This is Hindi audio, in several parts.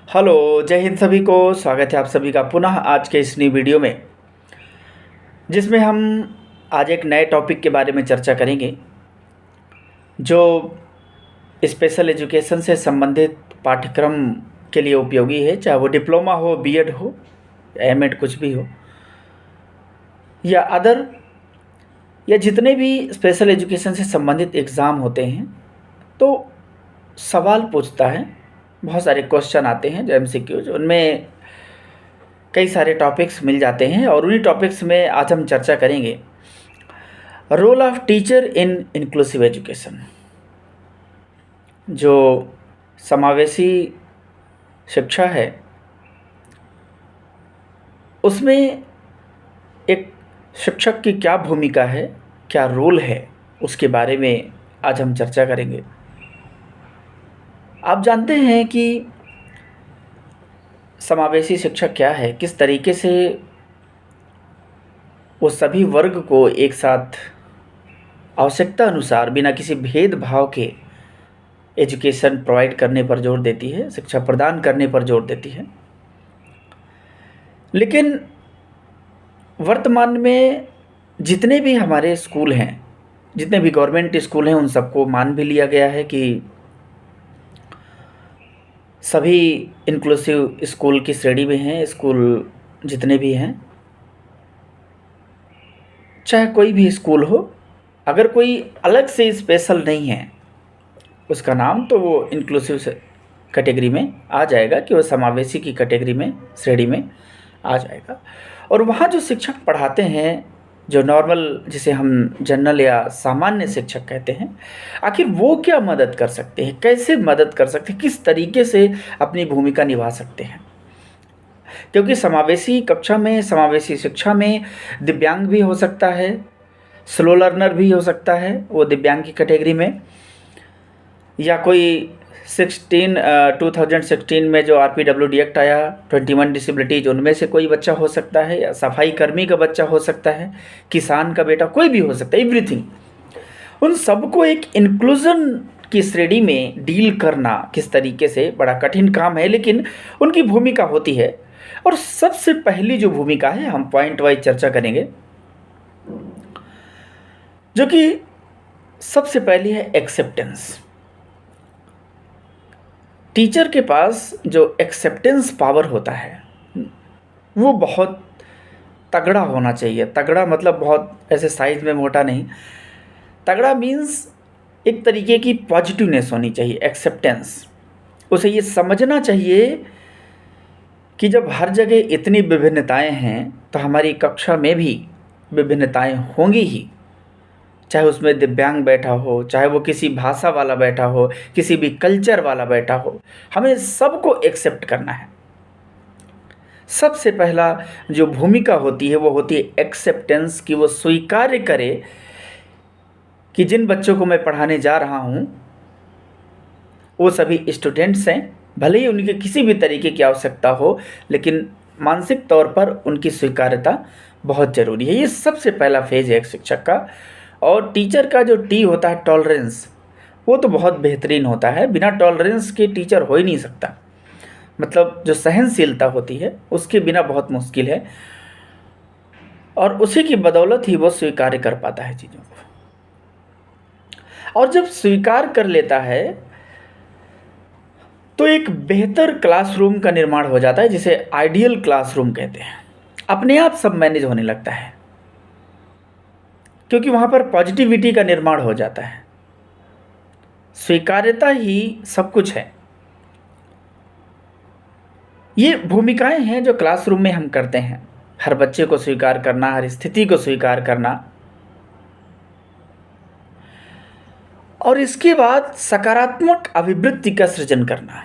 हेलो, जय हिंद सभी को। स्वागत है आप सभी का पुनः आज के इस नई वीडियो में, जिसमें हम आज एक नए टॉपिक के बारे में चर्चा करेंगे जो स्पेशल एजुकेशन से संबंधित पाठ्यक्रम के लिए उपयोगी है। चाहे वो डिप्लोमा हो, बीएड हो, एमएड कुछ भी हो, या अदर, या जितने भी स्पेशल एजुकेशन से संबंधित एग्ज़ाम होते हैं तो सवाल पूछता है। बहुत सारे क्वेश्चन आते हैं जो एमसीक्यूज, उनमें कई सारे टॉपिक्स मिल जाते हैं और उन्हीं टॉपिक्स में आज हम चर्चा करेंगे role of teacher in inclusive education. जो समावेशी शिक्षा है उसमें एक शिक्षक की क्या भूमिका है, क्या रोल है, उसके बारे में आज हम चर्चा करेंगे। आप जानते हैं कि समावेशी शिक्षा क्या है, किस तरीके से वो सभी वर्ग को एक साथ आवश्यकता अनुसार बिना किसी भेदभाव के एजुकेशन प्रोवाइड करने पर जोर देती है, शिक्षा प्रदान करने पर जोर देती है। लेकिन वर्तमान में जितने भी हमारे स्कूल हैं, जितने भी गवर्नमेंट स्कूल हैं, उन सबको मान भी लिया गया है कि सभी इंक्लूसिव स्कूल की श्रेणी में हैं। स्कूल जितने भी हैं, चाहे कोई भी स्कूल हो, अगर कोई अलग से स्पेशल नहीं है उसका नाम, तो वो इंक्लूसिव कैटेगरी में आ जाएगा, कि वो समावेशी की कैटेगरी में, श्रेणी में आ जाएगा। और वहाँ जो शिक्षक पढ़ाते हैं, जो नॉर्मल, जिसे हम जनरल या सामान्य शिक्षक कहते हैं, आखिर वो क्या मदद कर सकते हैं, कैसे मदद कर सकते हैं, किस तरीके से अपनी भूमिका निभा सकते हैं। क्योंकि समावेशी कक्षा में, समावेशी शिक्षा में दिव्यांग भी हो सकता है, स्लो लर्नर भी हो सकता है वो दिव्यांग की कैटेगरी में, या कोई 2016 में जो RPWD एक्ट आया, 21 डिसेबिलिटीज, उनमें से कोई बच्चा हो सकता है, या सफाई कर्मी का बच्चा हो सकता है, किसान का बेटा, कोई भी हो सकता है, एवरीथिंग। उन सबको एक इंक्लूजन की श्रेणी में डील करना किस तरीके से बड़ा कठिन काम है, लेकिन उनकी भूमिका होती है। और सबसे पहली जो भूमिका है, हम पॉइंट वाइज चर्चा करेंगे, जो कि सबसे पहली है एक्सेप्टेंस। टीचर के पास जो एक्सेप्टेंस पावर होता है वो बहुत तगड़ा होना चाहिए। तगड़ा मतलब बहुत ऐसे साइज में मोटा नहीं, तगड़ा मीन्स एक तरीके की पॉजिटिवनेस होनी चाहिए, एक्सेप्टेंस। उसे ये समझना चाहिए कि जब हर जगह इतनी विभिन्नताएं हैं तो हमारी कक्षा में भी विभिन्नताएं होंगी ही, चाहे उसमें दिव्यांग बैठा हो, चाहे वो किसी भाषा वाला बैठा हो, किसी भी कल्चर वाला बैठा हो, हमें सबको एक्सेप्ट करना है। सबसे पहला जो भूमिका होती है वो होती है एक्सेप्टेंस, कि वो स्वीकार करे कि जिन बच्चों को मैं पढ़ाने जा रहा हूँ वो सभी स्टूडेंट्स हैं, भले ही उनके किसी भी तरीके की आवश्यकता हो, लेकिन मानसिक तौर पर उनकी स्वीकार्यता बहुत ज़रूरी है। ये सबसे पहला फेज है एक शिक्षक का। और टीचर का जो टी होता है, टॉलरेंस, वो तो बहुत बेहतरीन होता है। बिना टॉलरेंस के टीचर हो ही नहीं सकता। मतलब जो सहनशीलता होती है उसके बिना बहुत मुश्किल है, और उसी की बदौलत ही वो स्वीकार कर पाता है चीज़ों को। और जब स्वीकार कर लेता है तो एक बेहतर क्लासरूम का निर्माण हो जाता है, जिसे आइडियल क्लासरूम कहते हैं। अपने आप सब मैनेज होने लगता है, क्योंकि वहाँ पर पॉजिटिविटी का निर्माण हो जाता है। स्वीकार्यता ही सब कुछ है। ये भूमिकाएं हैं जो क्लासरूम में हम करते हैं। हर बच्चे को स्वीकार करना, हर स्थिति को स्वीकार करना, और इसके बाद सकारात्मक अभिवृत्ति का सृजन करना।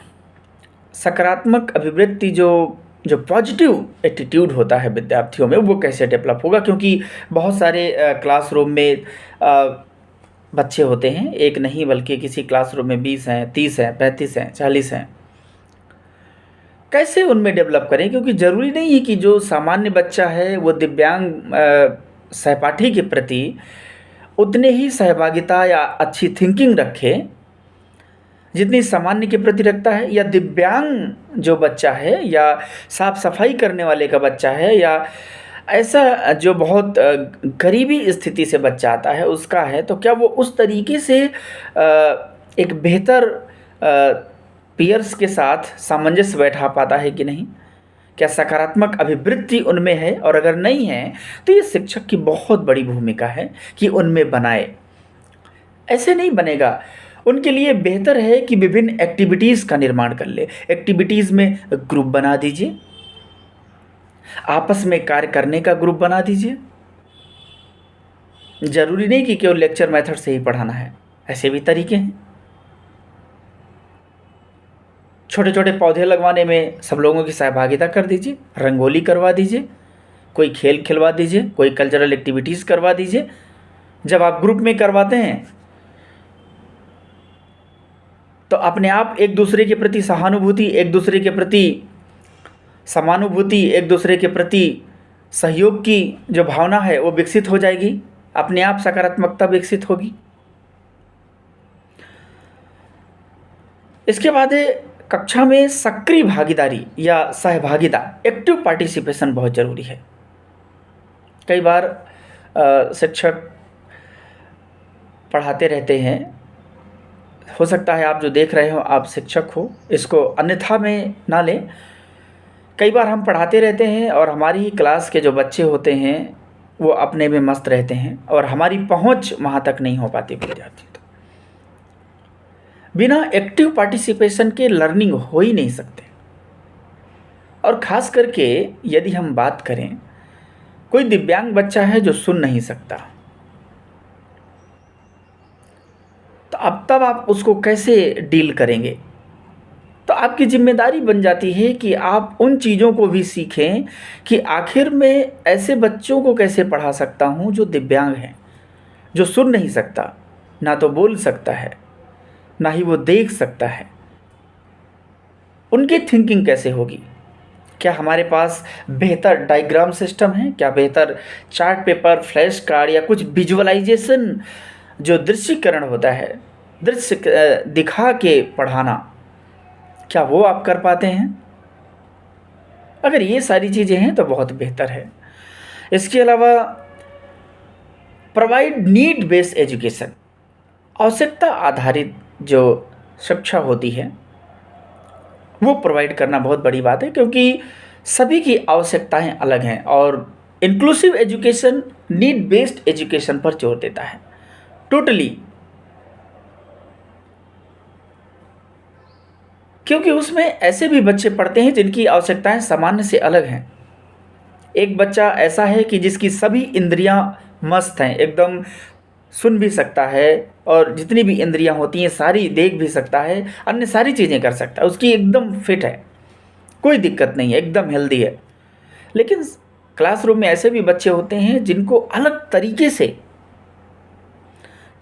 सकारात्मक अभिवृत्ति, जो पॉजिटिव एटीट्यूड होता है विद्यार्थियों में, वो कैसे डेवलप होगा, क्योंकि बहुत सारे क्लासरूम में बच्चे होते हैं, एक नहीं बल्कि किसी क्लासरूम में 20 हैं, 30 हैं, 35 हैं, 40 हैं। कैसे उनमें डेवलप करें, क्योंकि ज़रूरी नहीं है कि जो सामान्य बच्चा है वो दिव्यांग सहपाठी के प्रति उतने ही सहभागिता या अच्छी थिंकिंग रखे जितनी सामान्य के प्रति रखता है, या दिव्यांग जो बच्चा है, या साफ सफाई करने वाले का बच्चा है, या ऐसा जो बहुत गरीबी स्थिति से बच्चा आता है उसका है, तो क्या वो उस तरीके से एक बेहतर पीयर्स के साथ सामंजस्य बैठा पाता है कि नहीं? क्या सकारात्मक अभिवृत्ति उनमें है? और अगर नहीं है तो ये शिक्षक की बहुत बड़ी भूमिका है कि उनमें बनाए। ऐसे नहीं बनेगा। उनके लिए बेहतर है कि विभिन्न एक्टिविटीज़ का निर्माण कर ले। एक्टिविटीज़ में ग्रुप बना दीजिए, आपस में कार्य करने का ग्रुप बना दीजिए। ज़रूरी नहीं कि केवल लेक्चर मेथड से ही पढ़ाना है, ऐसे भी तरीके हैं। छोटे छोटे पौधे लगवाने में सब लोगों की सहभागिता कर दीजिए, रंगोली करवा दीजिए, कोई खेल खिलवा दीजिए, कोई कल्चरल एक्टिविटीज़ करवा दीजिए। जब आप ग्रुप में करवाते हैं तो अपने आप एक दूसरे के प्रति सहानुभूति, एक दूसरे के प्रति समानुभूति, एक दूसरे के प्रति सहयोग की जो भावना है वो विकसित हो जाएगी, अपने आप सकारात्मकता विकसित होगी। इसके बाद कक्षा में सक्रिय भागीदारी या सहभागिता, एक्टिव पार्टिसिपेशन बहुत ज़रूरी है। कई बार शिक्षक पढ़ाते रहते हैं, हो सकता है आप जो देख रहे हो आप शिक्षक हो, इसको अन्यथा में ना लें। कई बार हम पढ़ाते रहते हैं और हमारी क्लास के जो बच्चे होते हैं वो अपने में मस्त रहते हैं और हमारी पहुंच वहाँ तक नहीं हो पाती विद्यार्थी। तो बिना एक्टिव पार्टिसिपेशन के लर्निंग हो ही नहीं सकते। और ख़ास करके यदि हम बात करें, कोई दिव्यांग बच्चा है जो सुन नहीं सकता, तो अब तब आप उसको कैसे डील करेंगे? तो आपकी जिम्मेदारी बन जाती है कि आप उन चीज़ों को भी सीखें कि आखिर में ऐसे बच्चों को कैसे पढ़ा सकता हूँ जो दिव्यांग हैं, जो सुन नहीं सकता, ना तो बोल सकता है, ना ही वो देख सकता है। उनकी थिंकिंग कैसे होगी? क्या हमारे पास बेहतर डायग्राम सिस्टम है? क्या बेहतर चार्ट पेपर, फ्लैश कार्ड या कुछ विजुअलाइजेशन जो दृश्यकरण होता है, दृश्य दिखा के पढ़ाना, क्या वो आप कर पाते हैं? अगर ये सारी चीज़ें हैं तो बहुत बेहतर है। इसके अलावा प्रोवाइड नीड बेस्ड एजुकेशन, आवश्यकता आधारित जो शिक्षा होती है वो प्रोवाइड करना बहुत बड़ी बात है, क्योंकि सभी की आवश्यकताएं अलग हैं और inclusive education need based education पर जोर देता है टोटली, क्योंकि उसमें ऐसे भी बच्चे पढ़ते हैं जिनकी आवश्यकताएं सामान्य से अलग हैं। एक बच्चा ऐसा है कि जिसकी सभी इंद्रियां मस्त हैं, एकदम सुन भी सकता है और जितनी भी इंद्रियां होती हैं सारी देख भी सकता है, अन्य सारी चीज़ें कर सकता है, उसकी एकदम फिट है, कोई दिक्कत नहीं है, एकदम हेल्दी है। लेकिन क्लासरूम में ऐसे भी बच्चे होते हैं जिनको अलग तरीके से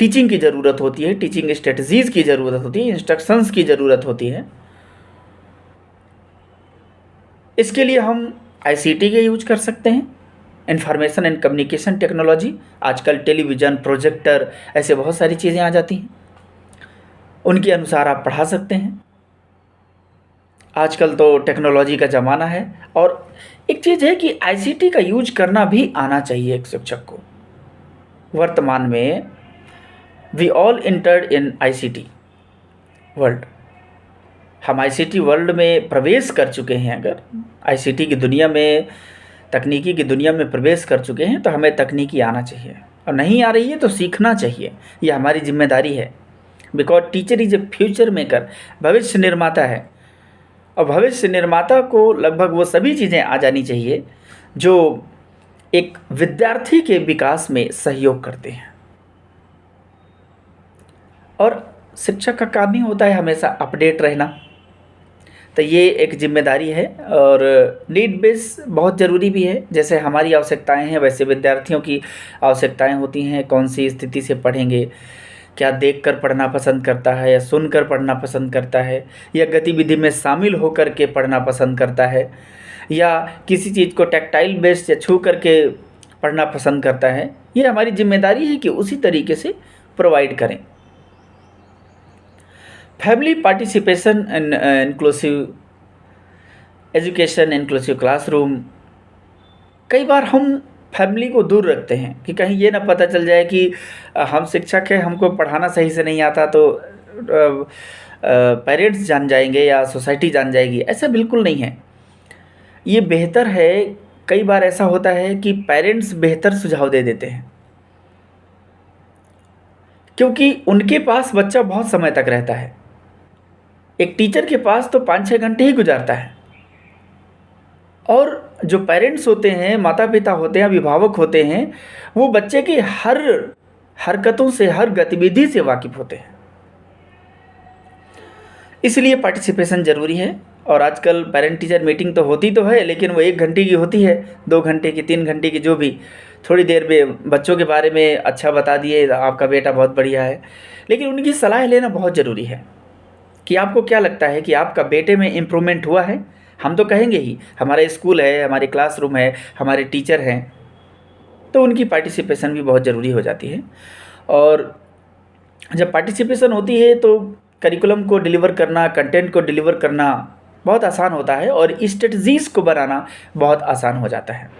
टीचिंग की ज़रूरत होती है, टीचिंग स्ट्रेटजीज़ की ज़रूरत होती है, इंस्ट्रक्शंस की ज़रूरत होती है। इसके लिए हम ICT का यूज कर सकते हैं, इंफॉर्मेशन एंड कम्युनिकेशन टेक्नोलॉजी। आजकल टेलीविज़न, प्रोजेक्टर, ऐसे बहुत सारी चीज़ें आ जाती हैं, उनके अनुसार आप पढ़ा सकते हैं। आजकल तो टेक्नोलॉजी का ज़माना है। और एक चीज़ है कि ICT का यूज करना भी आना चाहिए एक शिक्षक को। वर्तमान में we all entered in ICT world, हम ICT वर्ल्ड में प्रवेश कर चुके हैं। अगर ICT की दुनिया में, तकनीकी की दुनिया में प्रवेश कर चुके हैं तो हमें तकनीकी आना चाहिए, और नहीं आ रही है तो सीखना चाहिए, ये हमारी जिम्मेदारी है। Because teacher is a future maker, भविष्य निर्माता है, और भविष्य निर्माता को लगभग वो सभी चीज़ें आ जानी चाहिए जो एक विद्यार्थी के विकास में सहयोग करते हैं। और शिक्षक का काम ही होता है हमेशा अपडेट रहना, तो ये एक जिम्मेदारी है। और नीड बेस बहुत ज़रूरी भी है, जैसे हमारी आवश्यकताएं हैं वैसे विद्यार्थियों की आवश्यकताएं होती हैं। कौन सी स्थिति से पढ़ेंगे, क्या देखकर पढ़ना पसंद करता है या सुनकर पढ़ना पसंद करता है, या गतिविधि में शामिल होकर के पढ़ना पसंद करता है, या किसी चीज़ को टैक्टाइल बेस या छू करके पढ़ना पसंद करता है। ये हमारी जिम्मेदारी है कि उसी तरीके से प्रोवाइड करें। Family participation in inclusive education, inclusive classroom. कई बार हम फैमिली को दूर रखते हैं कि कहीं ये ना पता चल जाए कि हम शिक्षक हैं, हमको पढ़ाना सही से नहीं आता, तो पेरेंट्स जान जाएंगे या सोसाइटी जान जाएगी। ऐसा बिल्कुल नहीं है। ये बेहतर है, कई बार ऐसा होता है कि पेरेंट्स बेहतर सुझाव दे देते हैं, क्योंकि उनके पास बच्चा बहुत समय तक रहता है। एक टीचर के पास तो 5-6 घंटे ही गुजारता है, और जो पेरेंट्स होते हैं, माता पिता होते हैं, अभिभावक होते हैं, वो बच्चे की हर हरकतों से, हर गतिविधि से वाकिफ़ होते हैं। इसलिए पार्टिसिपेशन ज़रूरी है। और आजकल पेरेंट टीचर मीटिंग तो होती तो है, लेकिन वो 1 घंटे की होती है, 2 घंटे की, 3 घंटे की, जो भी। थोड़ी देर में बच्चों के बारे में अच्छा बता दिए, आपका बेटा बहुत बढ़िया है, लेकिन उनकी सलाह लेना बहुत ज़रूरी है कि आपको क्या लगता है कि आपका बेटे में इम्प्रूवमेंट हुआ है। हम तो कहेंगे ही, हमारा स्कूल है, हमारे क्लासरूम है, हमारे टीचर हैं, तो उनकी पार्टिसिपेशन भी बहुत ज़रूरी हो जाती है। और जब पार्टिसिपेशन होती है तो करिकुलम को डिलीवर करना, कंटेंट को डिलीवर करना बहुत आसान होता है, और स्ट्रेटजीज़ को बनाना बहुत आसान हो जाता है।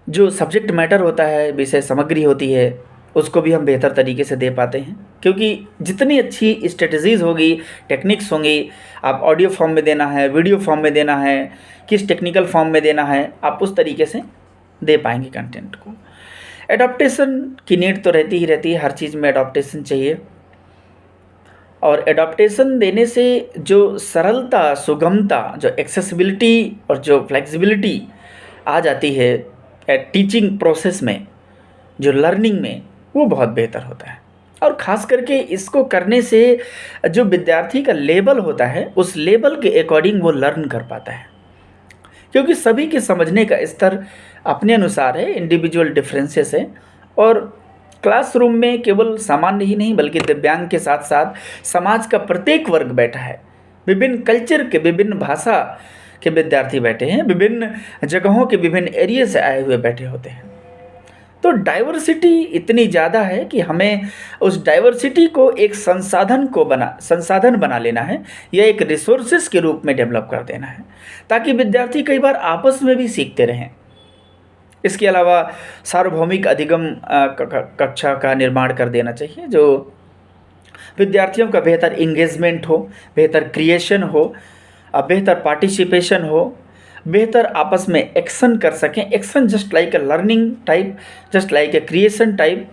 जो सब्जेक्ट मैटर होता है, विषय सामग्री होती है, उसको भी हम बेहतर तरीके से दे पाते हैं, क्योंकि जितनी अच्छी स्ट्रेटजीज़ होगी, टेक्निक्स होंगी, आप ऑडियो फॉर्म में देना है, वीडियो फॉर्म में देना है, किस टेक्निकल फॉर्म में देना है, आप उस तरीके से दे पाएंगे कंटेंट को। एडॉप्टेशन की नीड तो रहती ही रहती है, हर चीज़ में एडॉप्टेशन चाहिए। और एडॉप्टेशन देने से जो सरलता, सुगमता, जो एक्सेसिबिलिटी और जो फ्लेक्सिबिलिटी आ जाती है टीचिंग प्रोसेस में, जो लर्निंग में, वो बहुत बेहतर होता है। और ख़ास करके इसको करने से जो विद्यार्थी का लेवल होता है, उस लेवल के अकॉर्डिंग वो लर्न कर पाता है, क्योंकि सभी के समझने का स्तर अपने अनुसार है, इंडिविजुअल डिफरेंसेस है। और क्लासरूम में केवल सामान्य ही नहीं, बल्कि दिव्यांग के साथ साथ समाज का प्रत्येक वर्ग बैठा है, विभिन्न कल्चर के, विभिन्न भाषा के विद्यार्थी बैठे हैं, विभिन्न जगहों के, विभिन्न एरिया से आए हुए बैठे होते हैं। तो डाइवर्सिटी इतनी ज़्यादा है कि हमें उस डाइवर्सिटी को एक संसाधन बना लेना है, या एक रिसोर्सेज के रूप में डेवलप कर देना है, ताकि विद्यार्थी कई बार आपस में भी सीखते रहें। इसके अलावा सार्वभौमिक अधिगम कक्षा का निर्माण कर देना चाहिए, जो विद्यार्थियों का बेहतर इंगेजमेंट हो, बेहतर क्रिएशन हो, बेहतर पार्टिसिपेशन हो, बेहतर आपस में एक्शन कर सकें। Action just like a learning type, just like a creation type,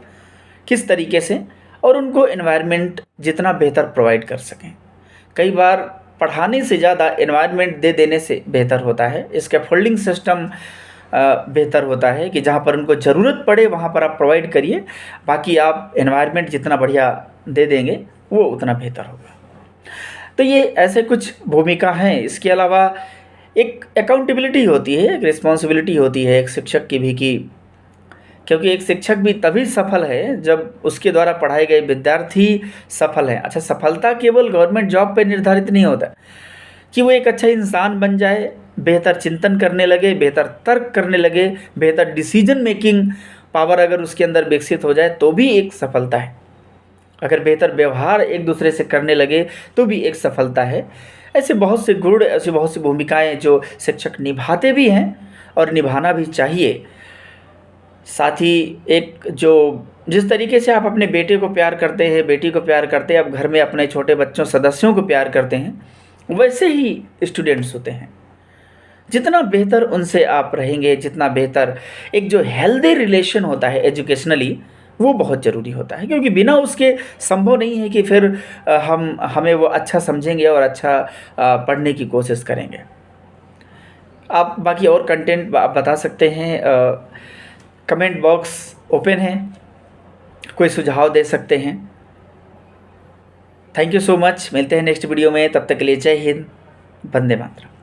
किस तरीके से, और उनको एनवायरनमेंट जितना बेहतर प्रोवाइड कर सकें। कई बार पढ़ाने से ज़्यादा एनवायरनमेंट दे देने से बेहतर होता है। इसका फोल्डिंग सिस्टम बेहतर होता है कि जहाँ पर उनको ज़रूरत पड़े वहाँ पर आप प्रोवाइड करिए, बाकी आप एनवायरनमेंट जितना बढ़िया दे देंगे वो उतना बेहतर होगा। तो ये ऐसे कुछ भूमिका हैं। इसके अलावा एक अकाउंटेबिलिटी होती है, एक रिस्पॉन्सिबिलिटी होती है एक शिक्षक की भी, कि क्योंकि एक शिक्षक भी तभी सफल है जब उसके द्वारा पढ़ाए गए विद्यार्थी सफल हैं। अच्छा, सफलता केवल गवर्नमेंट जॉब पे निर्धारित नहीं होता, कि वो एक अच्छा इंसान बन जाए, बेहतर चिंतन करने लगे, बेहतर तर्क करने लगे, बेहतर डिसीजन मेकिंग पावर अगर उसके अंदर विकसित हो जाए तो भी एक सफलता है। अगर बेहतर व्यवहार एक दूसरे से करने लगे तो भी एक सफलता है। ऐसे बहुत से गुण, ऐसी बहुत सी भूमिकाएं जो शिक्षक निभाते भी हैं और निभाना भी चाहिए। साथ ही एक जो जिस तरीके से आप अपने बेटे को प्यार करते हैं, बेटी को प्यार करते हैं, आप घर में अपने छोटे बच्चों, सदस्यों को प्यार करते हैं, वैसे ही स्टूडेंट्स होते हैं। जितना बेहतर उनसे आप रहेंगे, जितना बेहतर एक जो हेल्दी रिलेशन होता है एजुकेशनली, वो बहुत ज़रूरी होता है, क्योंकि बिना उसके संभव नहीं है कि फिर हमें वो अच्छा समझेंगे और अच्छा पढ़ने की कोशिश करेंगे। आप बाकी और कंटेंट आप बता सकते हैं, कमेंट बॉक्स ओपन है, कोई सुझाव दे सकते हैं। Thank you so much. मिलते हैं नेक्स्ट वीडियो में, तब तक के लिए जय हिंद, वंदे मातरम।